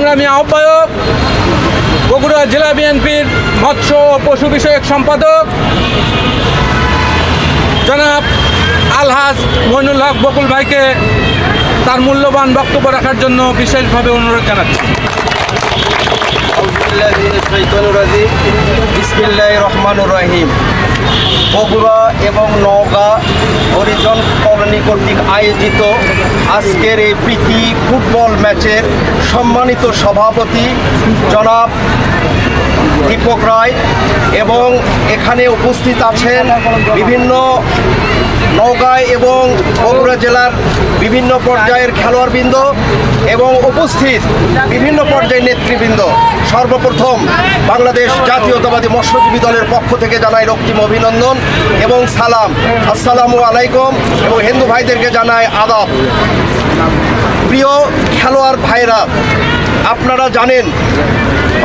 সংগ্রামী আহ্বায়ক, বগুড়া জেলা বিএনপির মৎস্য ও পশু বিষয়ক সম্পাদক জনাব আলহাজ মইনুল হক বকুল ভাইকে তার মূল্যবান বক্তব্য রাখার জন্য বিশেষভাবে অনুরোধ জানাচ্ছি। বিসমিল্লাহির রহমানির রহিম। বগুড়া এবং নওগাঁ হরিজন কলোনি কর্তৃক আয়োজিত আজকের এই প্রীতি ফুটবল ম্যাচের সম্মানিত সভাপতি জনাব দীপক রায় এবং এখানে উপস্থিত আছেন বিভিন্ন নওগাঁ এবং বগুড়া জেলার বিভিন্ন পর্যায়ের খেলোয়াড়বৃন্দ এবং উপস্থিত বিভিন্ন পর্যায়ের নেতৃবৃন্দ, সর্বপ্রথম বাংলাদেশ জাতীয়তাবাদী মৎস্যজীবী দলের পক্ষ থেকে জানাই রক্তিম অভিনন্দন এবং সালাম। আসসালামু আলাইকুম। এবং হিন্দু ভাইদেরকে জানাই আদাব। প্রিয় খেলোয়াড় ভাইরা, আপনারা জানেন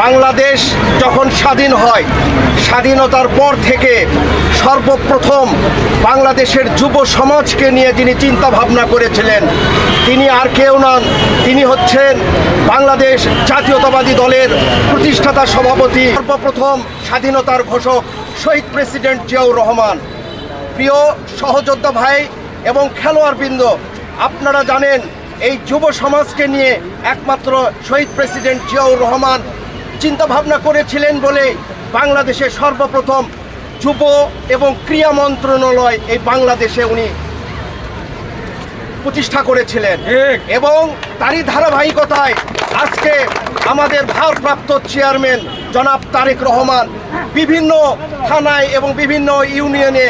বাংলাদেশ যখন স্বাধীন হয়, স্বাধীনতার পর থেকে সর্বপ্রথম বাংলাদেশের যুব সমাজকে নিয়ে যিনি চিন্তা ভাবনা করেছিলেন তিনি আর কেউ নন, তিনি হচ্ছেন বাংলাদেশ জাতীয়তাবাদী দলের প্রতিষ্ঠাতা সভাপতি, সর্বপ্রথম স্বাধীনতার ঘোষক শহীদ প্রেসিডেন্ট জিয়াউর রহমান। প্রিয় সহযোদ্ধা ভাই এবং খেলোয়াড়বৃন্দ, আপনারা জানেন এই যুব সমাজকে নিয়ে একমাত্র শহীদ প্রেসিডেন্ট জিয়াউর রহমান চিন্তা ভাবনা করেছিলেন বলে বাংলাদেশে সর্বপ্রথম যুব এবং ক্রীড়া মন্ত্রণালয় এই বাংলাদেশে উনি প্রতিষ্ঠা করেছিলেন এবং তারই ধারাবাহিকতায় আজকে আমাদের ভারপ্রাপ্ত চেয়ারম্যান জনাব তারেক রহমান বিভিন্ন থানায় এবং বিভিন্ন ইউনিয়নে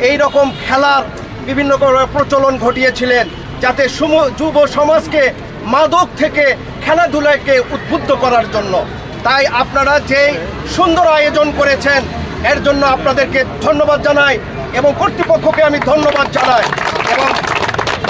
এই রকম খেলার বিভিন্ন প্রচলন ঘটিয়েছিলেন যাতে যুব সমাজকে মাদক থেকে খেলাধুলাকে উদ্বুদ্ধ করার জন্য। তাই আপনারা যে সুন্দর আয়োজন করেছেন এর জন্য আপনাদেরকে ধন্যবাদ জানাই এবং কর্তৃপক্ষকে আমি ধন্যবাদ জানাই। এবং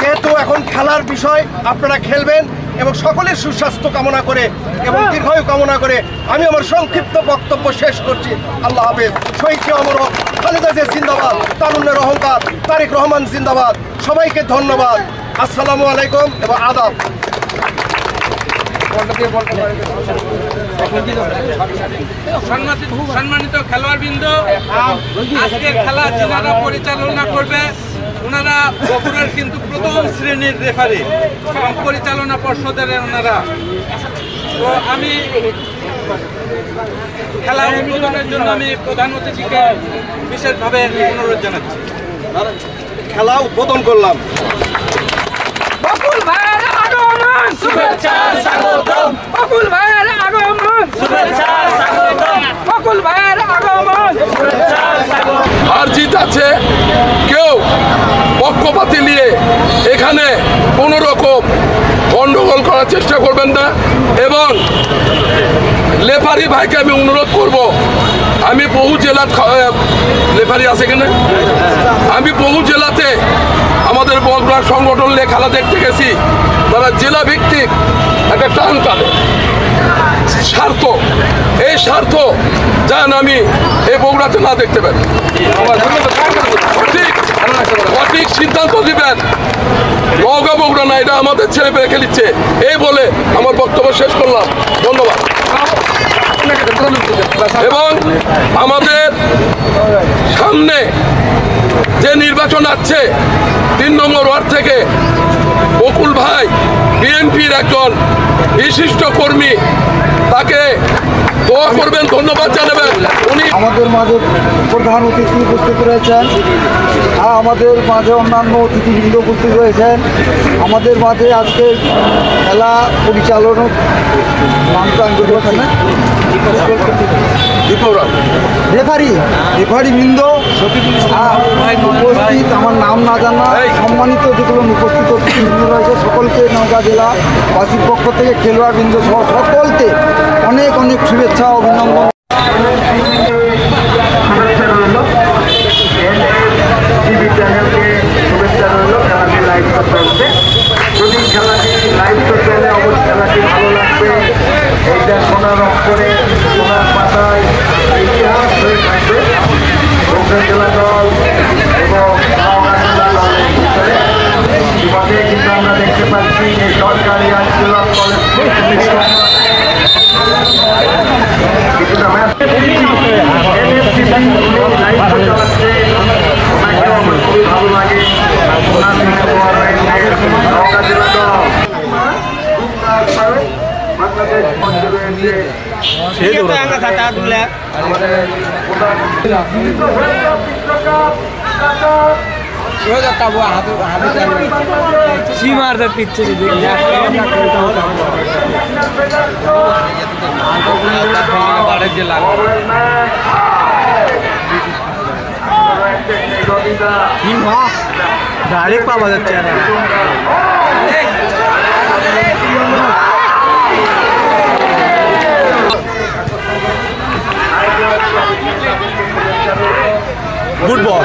যেহেতু এখন খেলার বিষয়, আপনারা খেলবেন এবং সকলের সুস্বাস্থ্য কামনা করে এবং দীর্ঘায়ু কামনা করে আমি আমার সংক্ষিপ্ত বক্তব্য শেষ করছি। আল্লাহ হাফেজ। শহীদ অমর হোক, খালেদা জিয়া জিন্দাবাদ, তারুণ্যের অহংকার, তারেক রহমান জিন্দাবাদ। সবাইকে ধন্যবাদ। আসসালামু আলাইকুম এবং আদাব। সম্মানিত খেলোয়াড়বৃন্দ, আজকের খেলা যারা পরিচালনা করবে ওনারা বগুড়ার কিন্তু প্রথম শ্রেণীর রেফারি এবং পরিচালনা পর্ষদের ওনারা। তো আমি খেলা উদ্বোধনের জন্য আমি প্রধান অতিথিকে বিশেষভাবে অনুরোধ জানাচ্ছি। খেলা উদ্বোধন করলাম। বকুল ভাইয়ের আগমন, শুভেচ্ছা স্বাগতম। বকুল ভাইয়ের আগমন, শুভেচ্ছা স্বাগতম। বকুল ভাইয়ের আগমন, শুভেচ্ছা স্বাগতম। আর জিত আছে, কেউ পক্ষপাতি নিয়ে এখানে কোনো রকম গন্ডগোল করার চেষ্টা করবেন না। এবং লেফারি ভাইকে আমি অনুরোধ করব, আমি বহু জেলার লেফারি আছে এখানে, আমি বহু জেলাতে আমাদের বগুড়ার সংগঠন নিয়ে খেলা দেখতে গেছি। তারা জেলা ভিত্তিক একটা টান টানে স্বার্থ, এই স্বার্থ যেন আমি এই বগুড়াতে না দেখতে পাই। সঠিক সিদ্ধান্ত দিবেন। নওগাঁ বগুড়া না, এটা আমাদের ছেলে পেয়ে খেলিচ্ছে। এই বলে আমার বক্তব্য শেষ করলাম। ধন্যবাদ। এবং আমাদের সামনে যে নির্বাচন আছে 3 নম্বর ওয়ার্ড থেকে বকুল ভাই বিএনপির একজন বিশিষ্ট কর্মী, তাকে দোয়া করবেন, ধন্যবাদ জানাবেন। উনি আমাদের মাঝে প্রধান অতিথি উপস্থিত রয়েছেন, আমাদের মাঝে অন্যান্য অতিথিবৃন্দ উপস্থিত রয়েছেন। আমাদের মাঝে আজকে খেলা পরিচালক রেফারি বৃন্দ উপস্থিত, আমার নাম না জানা সম্মানিত যেগুলো উপস্থিত অতিথিবৃন্দ রয়েছে সকলকে নওগাঁ জেলা বাসীর পক্ষ থেকে খেলোয়াড় বৃন্দ সহ সকলকে অনেক অনেক শুভেচ্ছা অভিনন্দন। যদি খেলাটি লাইভ করতে হলে অবশ্যই খেলাটি ভালো লাগবে। এইটা সোনার অক্ষরে সোনার পাতায় ইতিহাস হয়ে থাকবে। বগুড়া জেলা দল এবং নওগাঁ জেলা দলের ভিতরে ইতিমধ্যে কিন্তু আমরা দেখতে পাচ্ছি এই সরকারি আইন কলেজ লাইভ চালাচ্ছে, ওনাকেও আমার খুবই ভালো লাগে। ওনার নওগাঁ জেলা দল বাংলাদেশ মঞ্চে রয়েছে ডাইরেক্ট পাওয়া যাচ্ছে না। Good ball.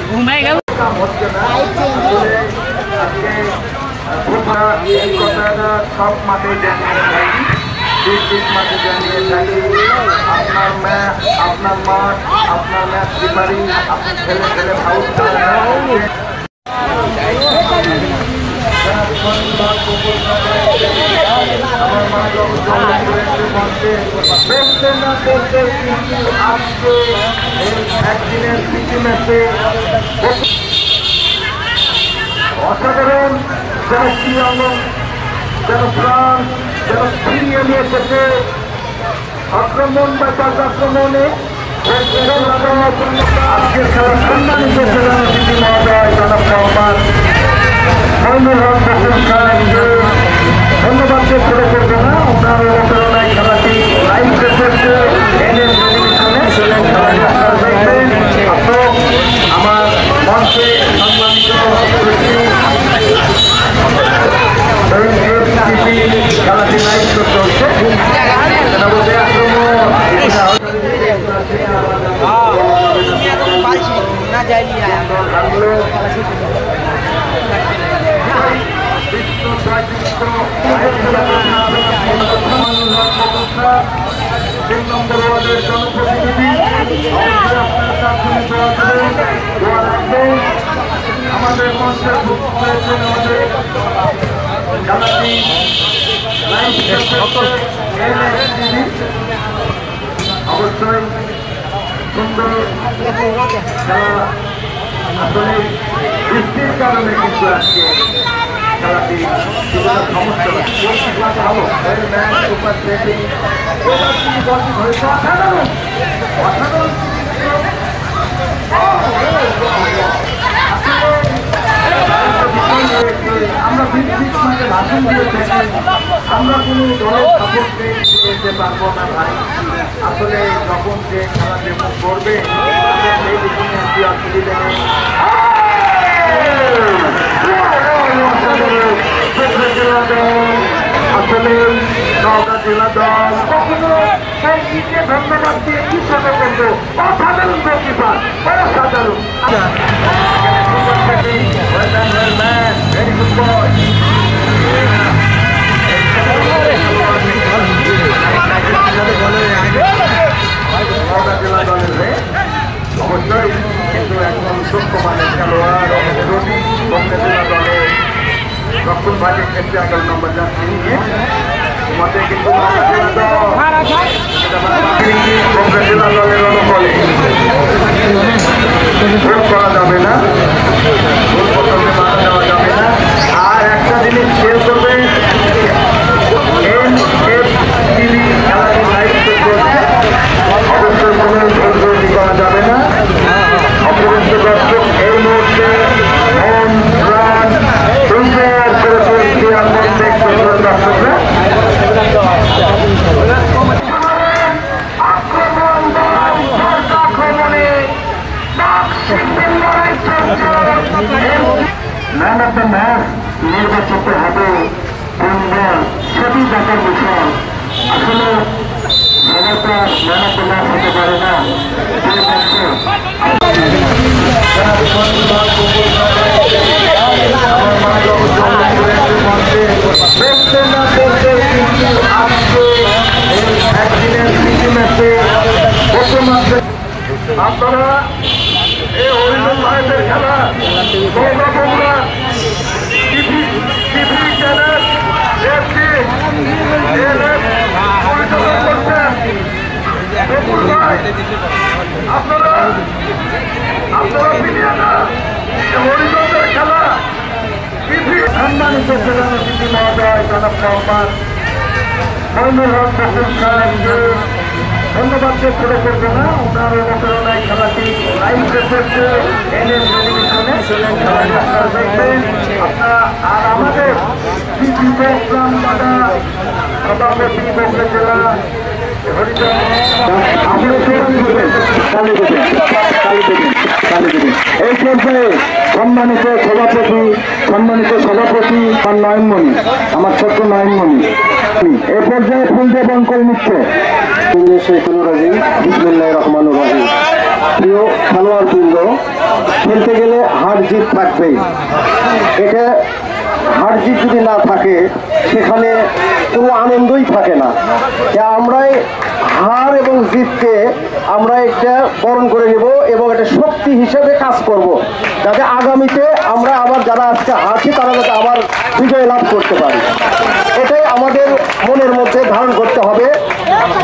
घुमाएगा এই কথাটা সব মাঠে জানিয়ে থাকি, মাঠে জানিয়ে থাকি। আপনার ম্যাচ, আপনার মাঠ, আপনার ম্যাচ রেফারি, আপনি খেলে খেলে ভালো অসাধারণ যেন ক্রীড়াঙ্গন, যেন প্রাণ, যেন ফিরিয়ে নিয়ে এসেছে আক্রমণ বা পাল্টা আক্রমণে। আজকের খেলা সম্মানিত প্রধানমন্ত্রী মহোদয় জনাব মোহাম্মদ মইনুল হক বকুল খানকে ধন্যবাদ দিয়ে ছোট করবে না। আপনার অনুপ্রেরণায় খেলাটি লাইভ দেখেছে আমার মঞ্চে সম্মানিত খেলাটি লাইভ করতে হচ্ছে। আমাদের মঞ্চের খেলাটি অবশ্যই সুন্দর খেলা। আসলে বৃষ্টির কারণে কিন্তু আজকে খেলাটি সমস্যা ভালো অসাধারণ অসাধারণ। আমরা ভাষণ দিয়ে থাকি, আমরা কোনো দলের সাপোর্ট যেতে পারবো না ভাই। আসলে যখন যে খেলা যেমন করবে সেই দিকে অসুবিধা নেই। আসলে নওগাঁ জেলা দল কখনো সেই দিকে ধন্যবাদ দিয়ে কি সাথে করবো। অসাধারণ গোলকিপার, অসাধারণ। Very good boy. অবশ্যই কিন্তু একজন সূক্ষ্মমানের খেলোয়াড় রবি বঙ্গা জেলা দলে রক্ষণ ভাগের ক্ষেত্রে 11 নম্বর যাত্রী নিয়ে মতে কিন্তু বঙ্গা জেলা দলের অনুকূলে ভোট করা যাবে না, ভোট পছন্দে মারা দেওয়া যাবে না। আর একটা জিনিস খেয়াল করবে, খেলাটি লাইভ করছে, অবশ্যই কোনো ভোট করা যাবে না। অপরন্ত দর্শক এই মুহূর্তে মন প্রাণ সুন্দর করে চলছে আপনার দেখতে দর্শকরা। ম্যান অফ দ্য ম্যাচ নির্বাচিত হবে কোন দল সেটি দেখার বিষয়। আসলে সবাইটা ম্যান অফ দ্য ম্যাচ হতে পারে না। যে ম্যাচে আপনারা এই হরিজন ভাইদের খেলা তোমরা তোমরা টিভি চ্যানেল পরিচালনা করছেন বকুল ভাই। আপনারা ফিরিয়ে না হরিজনদের খেলা টিভি। সম্মানিত প্রধান অতিথি মহোদয় জনাব মোহাম্মদ মইনুল হক বকুল সাহেবকে ধন্যবাদ ছেড়ে করবো না। ওনার অনুপ্রেরণায় খেলাটি লাইভ করছে এনএস টেলিভিশনে আপনারা দেখবেন। আর আমাদের প্রোগ্রাম বাধা সভাপতি বগুড়া জেলা হরিজন এই পর্যায়ে সম্মানিত সভাপতি আমার নয়নমণি, আমার ছোট্ট নয়নমণি এ পর্যায়ে ফুল দিয়ে বঙ্কল নিচ্ছে। বিসমিল্লাহির রহমানির রহিম। প্রিয় খেলোয়াড় বৃন্দ, খেলতে গেলে হার জিত থাকবেই। এটা হার জিত যদি না থাকে সেখানে কোনো আনন্দই থাকে না। আমরাই হার এবং জিতকে আমরা একটা বরণ করে নেব এবং একটা শক্তি হিসেবে কাজ করব, যাতে আগামীতে আমরা আবার যারা আজকে হারছি তারা যাতে আবার বিজয় লাভ করতে পারি। এটাই আমাদের মনের মধ্যে ধারণ করতে হবে।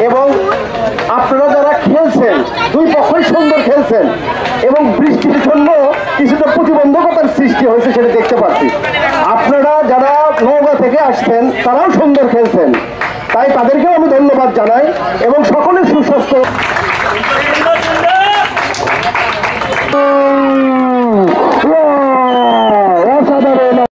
এবং আপনারা যারা খেলছেন, দুই পক্ষই সুন্দর খেলছেন এবং বৃষ্টির জন্য কিছুটা প্রতিবন্ধকতার সৃষ্টি হয়েছে সেটা দেখতে পাচ্ছি। আপনারা যারা নওগাঁ থেকে আসছেন তারাও সুন্দর খেলছেন, তাই তাদেরকেও আমি ধন্যবাদ জানাই এবং সকলের সুস্বাস্থ্য